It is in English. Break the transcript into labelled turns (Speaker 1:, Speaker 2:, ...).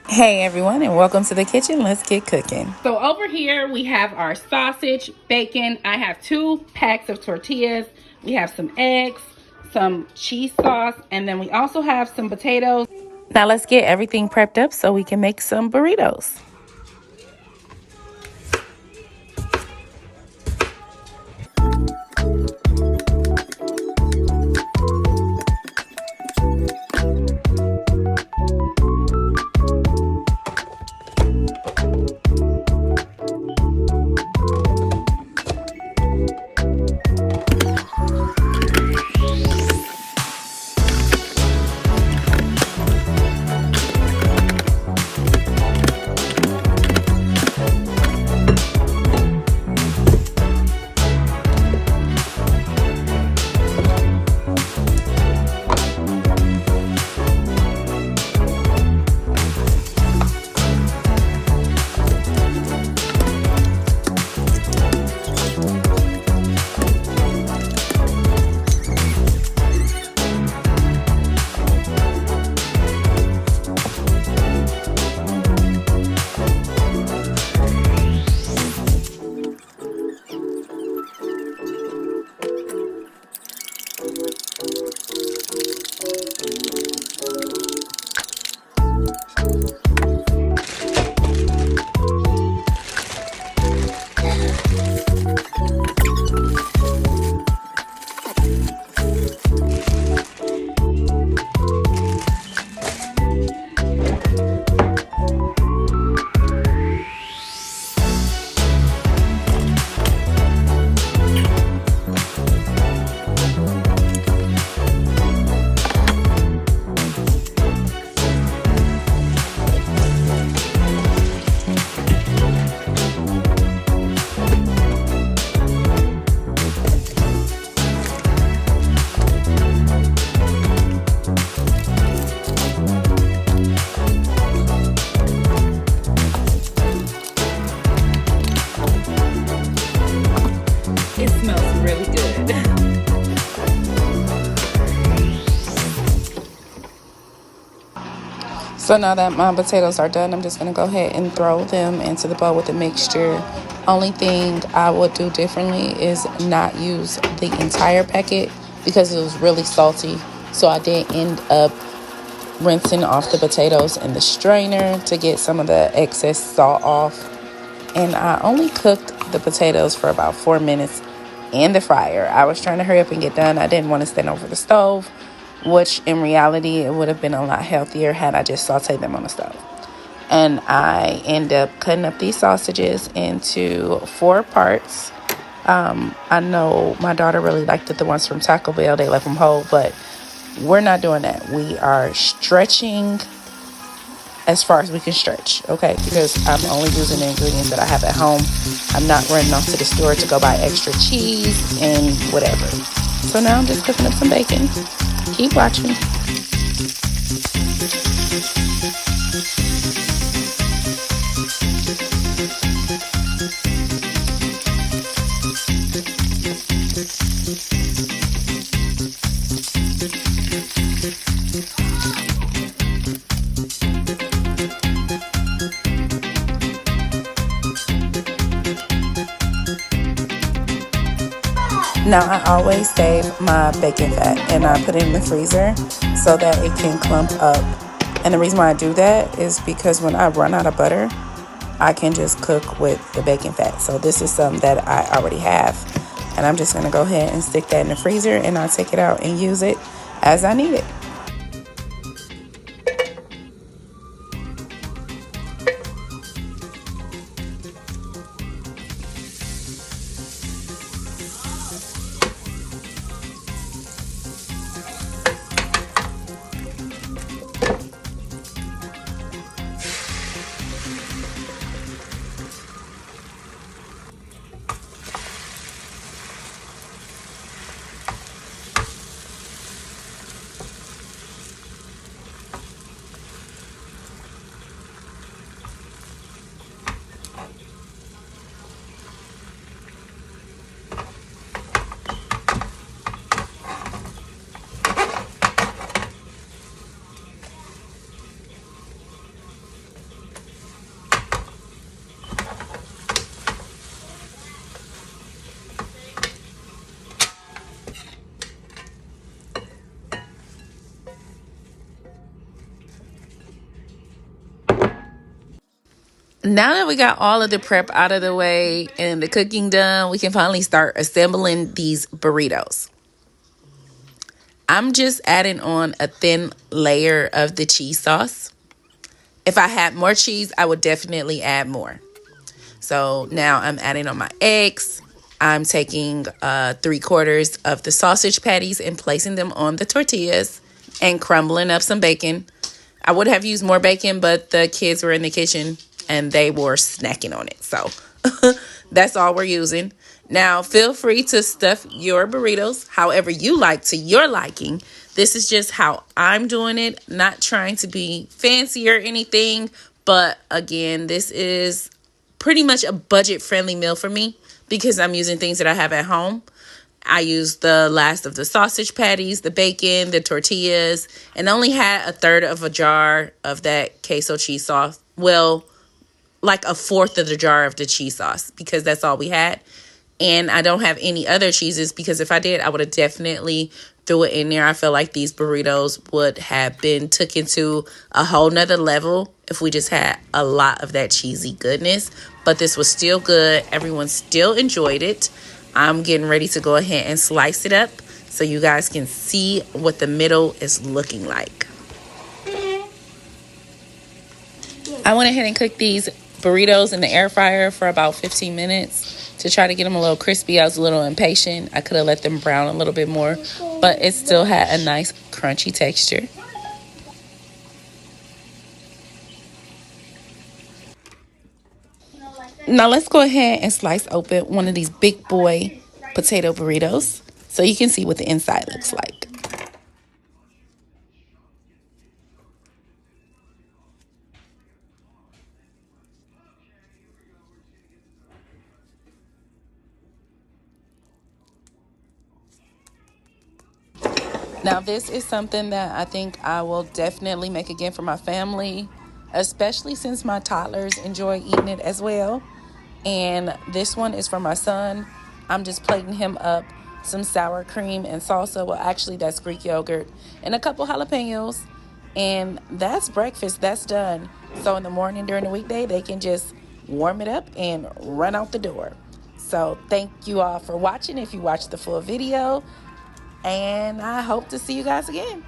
Speaker 1: Hey everyone, and welcome to the kitchen. Let's get cooking.
Speaker 2: So over here we have our sausage, bacon. I have 2 packs of tortillas. We have some eggs, some cheese sauce, and then we also have some potatoes.
Speaker 1: Now let's get everything prepped up so we can make some burritos.
Speaker 2: It smells really good.
Speaker 1: So now that my potatoes are done, I'm just going to go ahead and throw them into the bowl with the mixture. Only thing I would do differently is not use the entire packet because it was really salty. So I did end up rinsing off the potatoes in the strainer to get some of the excess salt off. And I only cooked the potatoes for about 4 minutes in the fryer. I was trying to hurry up and get done. I didn't want to stand over the stove, which in reality, it would have been a lot healthier had I just sauteed them on the stove. And I end up cutting up these sausages into 4 parts. I know my daughter really liked the ones from Taco Bell. They left them whole, but we're not doing that. We are stretching as far as we can stretch, okay? Because I'm only using the ingredients that I have at home. I'm not running off to the store to go buy extra cheese and whatever. So now I'm just cooking up some bacon. Keep watching. Now I always save my bacon fat and I put it in the freezer so that it can clump up. And the reason why I do that is because when I run out of butter, I can just cook with the bacon fat. So this is something that I already have. And I'm just going to go ahead and stick that in the freezer and I'll take it out and use it as I need it. Now that we got all of the prep out of the way and the cooking done, we can finally start assembling these burritos. I'm just adding on a thin layer of the cheese sauce. If I had more cheese, I would definitely add more. So now I'm adding on my eggs. I'm taking 3/4 of the sausage patties and placing them on the tortillas and crumbling up some bacon. I would have used more bacon, but the kids were in the kitchen and they were snacking on it. So that's all we're using. Now, feel free to stuff your burritos however you like to your liking. This is just how I'm doing it, not trying to be fancy or anything. But again, this is pretty much a budget-friendly meal for me because I'm using things that I have at home. I used the last of the sausage patties, the bacon, the tortillas, and only had 1/3 of a jar of that queso cheese sauce. Well, like 1/4 of the jar of the cheese sauce because that's all we had. And I don't have any other cheeses because if I did, I would have definitely threw it in there. I feel like these burritos would have been took into a whole nother level if we just had a lot of that cheesy goodness. But this was still good. Everyone still enjoyed it. I'm getting ready to go ahead and slice it up so you guys can see what the middle is looking like. I went ahead and cooked these burritos in the air fryer for about 15 minutes to try to get them a little crispy. I was a little impatient. I could have let them brown a little bit more, but it still had a nice crunchy texture. Now let's go ahead and slice open one of these big boy potato burritos so you can see what the inside looks like. Now this is something that I think I will definitely make again for my family, especially since my toddlers enjoy eating it as well. And this one is for my son. I'm just plating him up some sour cream and salsa. Well, actually, that's Greek yogurt and a couple jalapenos. And that's breakfast. That's done. So in the morning during the weekday, they can just warm it up and run out the door. So thank you all for watching if you watched the full video. And I hope to see you guys again.